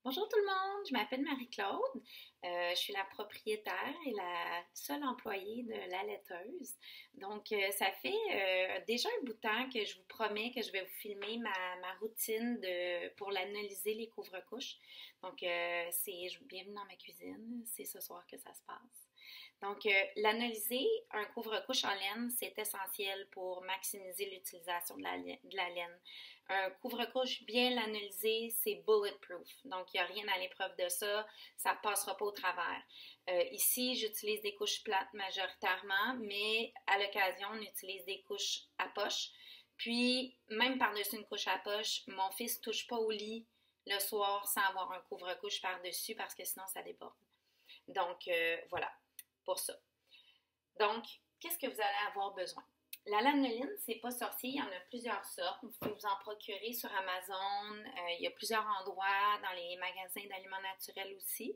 Bonjour tout le monde, je m'appelle Marie-Claude. Je suis la propriétaire et la seule employée de la laiteuse. Donc, ça fait déjà un bout de temps que je vous promets que je vais vous filmer ma routine pour l'analyser les couvre-couches. Donc, bienvenue dans ma cuisine, c'est ce soir que ça se passe. Donc, l'analyser un couvre-couche en laine, c'est essentiel pour maximiser l'utilisation de la laine. Un couvre-couche bien analysé, c'est bulletproof. Donc, il n'y a rien à l'épreuve de ça. Ça ne passera pas au travers. Ici, j'utilise des couches plates majoritairement, mais à l'occasion, on utilise des couches à poche. Puis, même par-dessus une couche à poche, mon fils ne touche pas au lit le soir sans avoir un couvre-couche par-dessus parce que sinon, ça déborde. Donc, voilà pour ça. Donc, qu'est-ce que vous allez avoir besoin? La lanoline, c'est pas sorcier, il y en a plusieurs sortes. Vous pouvez vous en procurer sur Amazon. Il y a plusieurs endroits dans les magasins d'aliments naturels aussi.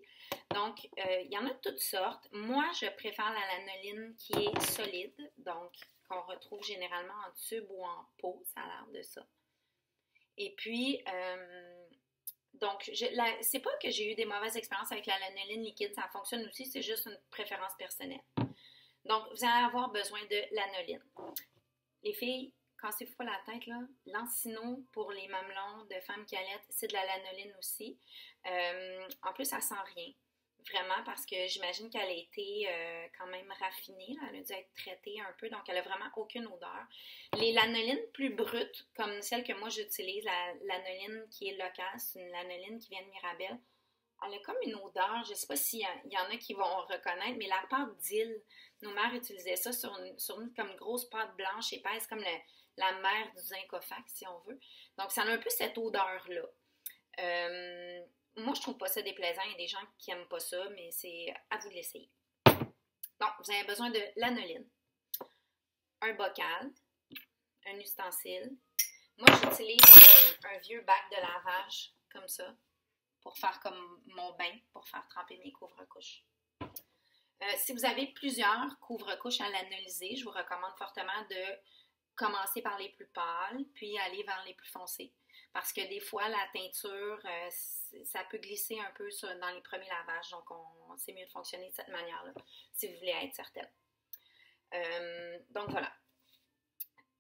Donc, il y en a de toutes sortes. Moi, je préfère la lanoline qui est solide, donc qu'on retrouve généralement en tube ou en pot, ça a l'air de ça. Et puis, donc, c'est pas que j'ai eu des mauvaises expériences avec la lanoline liquide, ça fonctionne aussi, c'est juste une préférence personnelle. Donc, vous allez avoir besoin de lanoline. Les filles, cassez-vous pas la tête, là. Lancino pour les mamelons de femmes qui allaitent, c'est de la lanoline aussi. En plus, ça sent rien. Vraiment, parce que j'imagine qu'elle a été quand même raffinée. Là. Elle a dû être traitée un peu, donc elle n'a vraiment aucune odeur. Les lanolines plus brutes, comme celle que moi j'utilise, la lanoline qui est locale, c'est une lanoline qui vient de Mirabelle. Elle a comme une odeur, je ne sais pas s'il y en a qui vont reconnaître, mais la pâte d'île, nos mères utilisaient ça sur une comme grosse pâte blanche épaisse, comme la mère du zinc Cofax, si on veut. Donc, ça a un peu cette odeur-là. Moi, je trouve pas ça déplaisant. Il y a des gens qui n'aiment pas ça, mais c'est à vous de l'essayer. Donc, vous avez besoin de l'anoline, un bocal, un ustensile. Moi, j'utilise un vieux bac de lavage, comme ça, pour faire comme mon bain, pour faire tremper mes couvre-couches. Si vous avez plusieurs couvre-couches à l'analyser, je vous recommande fortement de commencer par les plus pâles, puis aller vers les plus foncés. Parce que des fois, la teinture, ça peut glisser un peu dans les premiers lavages. Donc, c'est mieux de fonctionner de cette manière-là, si vous voulez être certaine. Donc, voilà.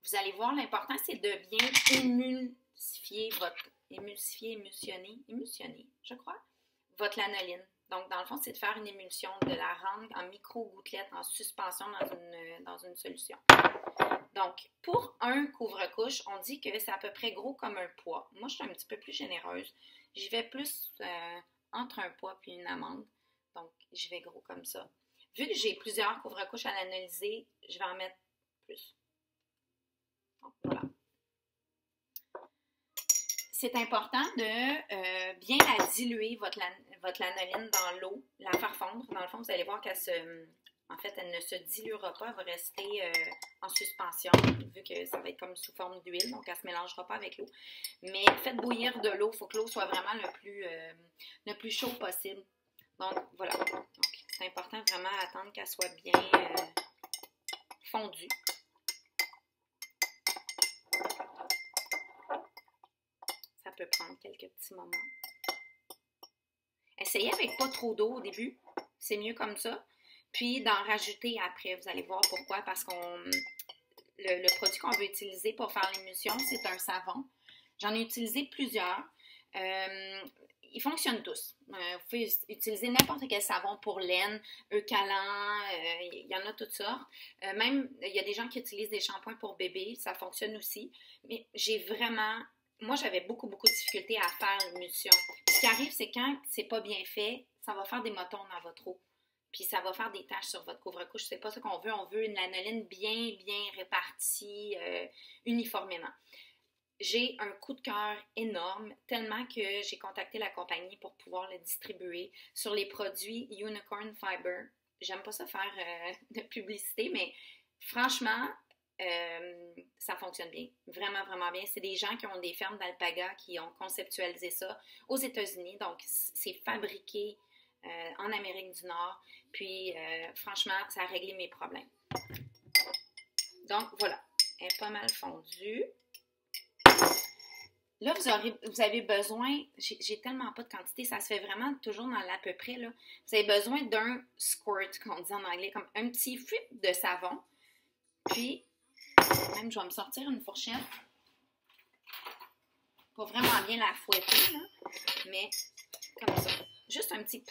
Vous allez voir, l'important, c'est de bien émulsionner, je crois, votre lanoline. Donc, dans le fond, c'est de faire une émulsion, de la rendre en micro-gouttelettes, en suspension dans une solution. Donc, pour un couvre-couche, on dit que c'est à peu près gros comme un pois. Moi, je suis un petit peu plus généreuse. J'y vais plus entre un pois et une amande. Donc, j'y vais gros comme ça. Vu que j'ai plusieurs couvre-couches à l'analyser, je vais en mettre plus. Donc, voilà. C'est important de bien la diluer, votre lanoline, dans l'eau, la faire fondre. Dans le fond, vous allez voir qu'elle elle ne se diluera pas, elle va rester en suspension, vu que ça va être comme sous forme d'huile, donc elle ne se mélangera pas avec l'eau. Mais faites bouillir de l'eau, il faut que l'eau soit vraiment le plus chaud possible. Donc, voilà. Donc, c'est important vraiment attendre qu'elle soit bien fondue. Ça peut prendre quelques petits moments. Essayez avec pas trop d'eau au début, c'est mieux comme ça. Puis d'en rajouter après, vous allez voir pourquoi, parce que le produit qu'on veut utiliser pour faire l'émulsion, c'est un savon. J'en ai utilisé plusieurs. Ils fonctionnent tous. Vous pouvez utiliser n'importe quel savon pour laine, Eucalan, il y en a toutes sortes. Même, il y a des gens qui utilisent des shampoings pour bébé, ça fonctionne aussi. Mais moi, j'avais beaucoup de difficultés à faire l'émulsion. Ce qui arrive, c'est quand c'est pas bien fait, ça va faire des motons dans votre eau. Puis ça va faire des taches sur votre couvre-couche. C'est pas ça qu'on veut. On veut une lanoline bien répartie uniformément. J'ai un coup de cœur énorme, tellement que j'ai contacté la compagnie pour pouvoir le distribuer sur les produits Unicorn Fiber. J'aime pas ça faire de publicité, mais franchement, ça fonctionne bien. Vraiment, vraiment bien. C'est des gens qui ont des fermes d'alpaga qui ont conceptualisé ça aux États-Unis. Donc, c'est fabriqué en Amérique du Nord. Puis, franchement, ça a réglé mes problèmes. Donc, voilà. Elle est pas mal fondue. Là, vous avez besoin, j'ai tellement pas de quantité, ça se fait vraiment toujours dans l'à peu près, là. Vous avez besoin d'un squirt, qu'on dit en anglais, comme un petit flip de savon. Puis, même, je vais me sortir une fourchette pour vraiment bien la fouetter, là. Mais, comme ça. Juste un petit,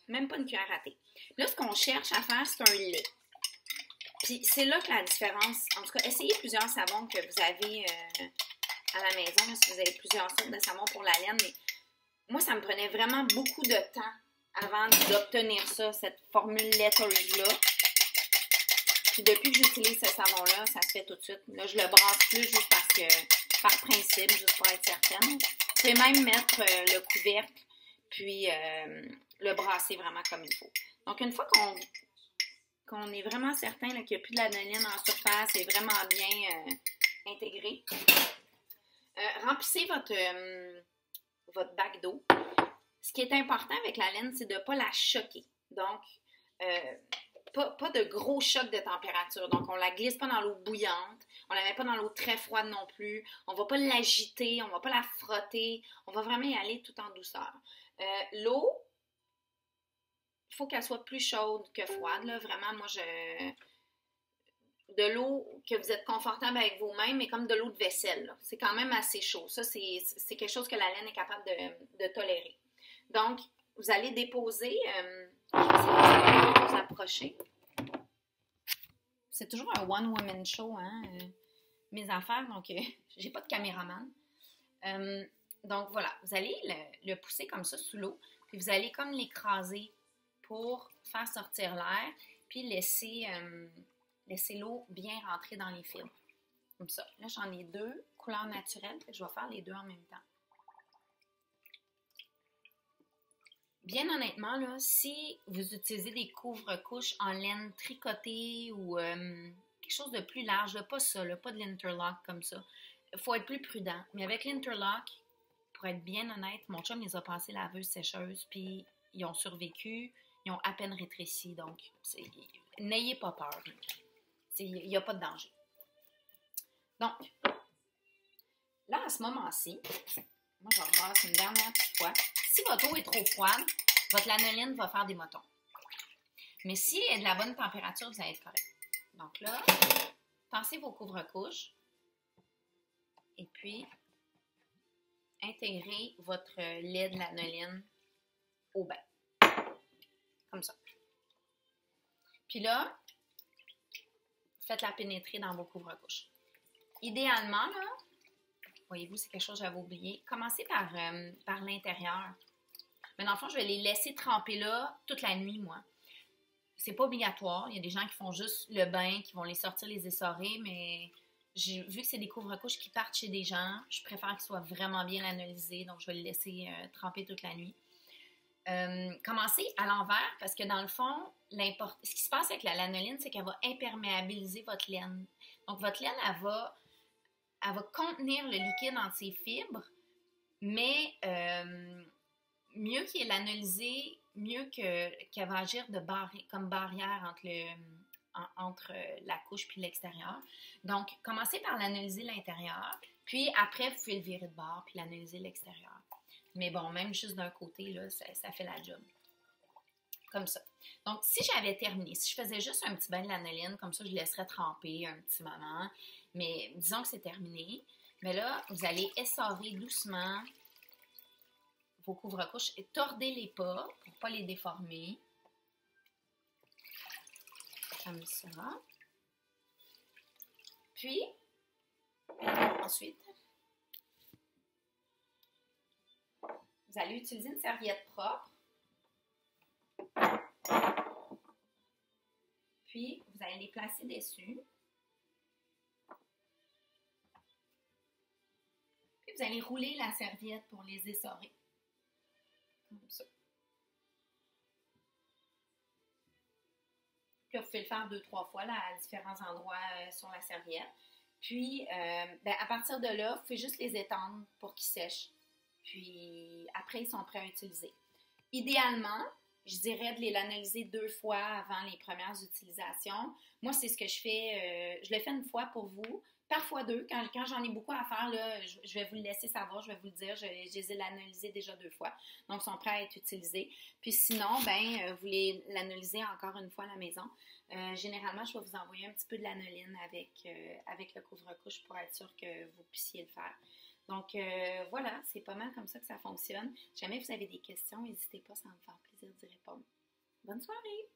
même pas une cuillère à thé. Là, ce qu'on cherche à faire, c'est un lait. Puis, c'est là que la différence, en tout cas, essayez plusieurs savons que vous avez à la maison, là, si vous avez plusieurs sortes de savons pour la laine, mais moi, ça me prenait vraiment beaucoup de temps avant d'obtenir ça, cette formule laiteuse-là. Puis depuis que j'utilise ce savon-là, ça se fait tout de suite. Là, je le brasse plus juste parce que, par principe, juste pour être certaine. Vous pouvez même mettre le couvercle, puis le brasser vraiment comme il faut. Donc, une fois qu'on est vraiment certain qu'il n'y a plus de l'anoline en surface et vraiment bien intégré, remplissez votre bac d'eau. Ce qui est important avec la laine, c'est de ne pas la choquer. Donc, pas de gros chocs de température. Donc, on ne la glisse pas dans l'eau bouillante. On ne la met pas dans l'eau très froide non plus. On ne va pas l'agiter. On ne va pas la frotter. On va vraiment y aller tout en douceur. L'eau, il faut qu'elle soit plus chaude que froide. Là. Vraiment, moi, de l'eau que vous êtes confortable avec vos mains, mais comme de l'eau de vaisselle. C'est quand même assez chaud. Ça, c'est quelque chose que la laine est capable de tolérer. Donc, vous allez déposer, je vais essayer de vous approcher. C'est toujours un one-woman show, hein, mes affaires, donc j'ai pas de caméraman. Donc voilà, vous allez le pousser comme ça sous l'eau, puis vous allez comme l'écraser pour faire sortir l'air, puis laisser l'eau bien rentrer dans les fibres. Comme ça. Là, j'en ai deux, couleurs naturelles, je vais faire les deux en même temps. Bien honnêtement, là, si vous utilisez des couvre-couches en laine tricotée ou quelque chose de plus large, là, pas ça, là, pas de l'interlock comme ça, il faut être plus prudent. Mais avec l'interlock, pour être bien honnête, mon chum les a passés laveuse-sécheuse, puis ils ont survécu, ils ont à peine rétréci. Donc, n'ayez pas peur. Il n'y a pas de danger. Donc, là, à ce moment-ci, moi, je rebrasse une dernière petite fois. Si votre eau est trop froide, votre lanoline va faire des motons. Mais si elle est de la bonne température, vous allez être correct. Donc là, passez vos couvre-couches et puis intégrez votre lait de lanoline au bain. Comme ça. Puis là, faites-la pénétrer dans vos couvre-couches. Idéalement, là, voyez-vous, c'est quelque chose que j'avais oublié. Commencez par l'intérieur. Mais dans le fond, je vais les laisser tremper là toute la nuit, moi. C'est pas obligatoire. Il y a des gens qui font juste le bain, qui vont les sortir, les essorer, mais vu que c'est des couvre-couches qui partent chez des gens, je préfère qu'ils soient vraiment bien analysés, donc je vais les laisser tremper toute la nuit. Commencez à l'envers, parce que dans le fond, ce qui se passe avec la lanoline, c'est qu'elle va imperméabiliser votre laine. Donc, votre laine, elle va contenir le liquide entre ses fibres, mais mieux qu'il est lanolysé, mieux qu'elle va agir comme barrière entre la couche puis l'extérieur. Donc, commencez par l'analyser l'intérieur, puis après, vous pouvez le virer de bord puis l'analyser l'extérieur. Mais bon, même juste d'un côté, là, ça fait la job. Comme ça. Donc, si j'avais terminé, si je faisais juste un petit bain de lanoline, comme ça, je laisserais tremper un petit moment. Mais disons que c'est terminé. Mais là, vous allez essorer doucement vos couvre-couches et tordez les pas pour ne pas les déformer. Comme ça. Puis, ensuite, vous allez utiliser une serviette propre. Puis, vous allez les placer dessus. Puis, vous allez rouler la serviette pour les essorer. Comme ça. Puis là, vous pouvez le faire 2-3 fois là, à différents endroits sur la serviette. Puis, à partir de là, vous pouvez juste les étendre pour qu'ils sèchent. Puis, après, ils sont prêts à utiliser. Idéalement, je dirais de les lanolyser 2 fois avant les premières utilisations. Moi, c'est ce que je fais. Je le fais une fois pour vous. Parfois deux. Quand j'en ai beaucoup à faire, là, je vais vous le laisser savoir, je vais vous le dire. Je les ai analysés déjà 2 fois. Donc, ils sont prêts à être utilisés. Puis sinon, ben, vous les l'analyser encore une fois à la maison. Généralement, je vais vous envoyer un petit peu de lanoline avec le couvre-couche pour être sûr que vous puissiez le faire. Donc, voilà, c'est pas mal comme ça que ça fonctionne. Si jamais vous avez des questions, n'hésitez pas, ça va me faire plaisir d'y répondre. Bonne soirée!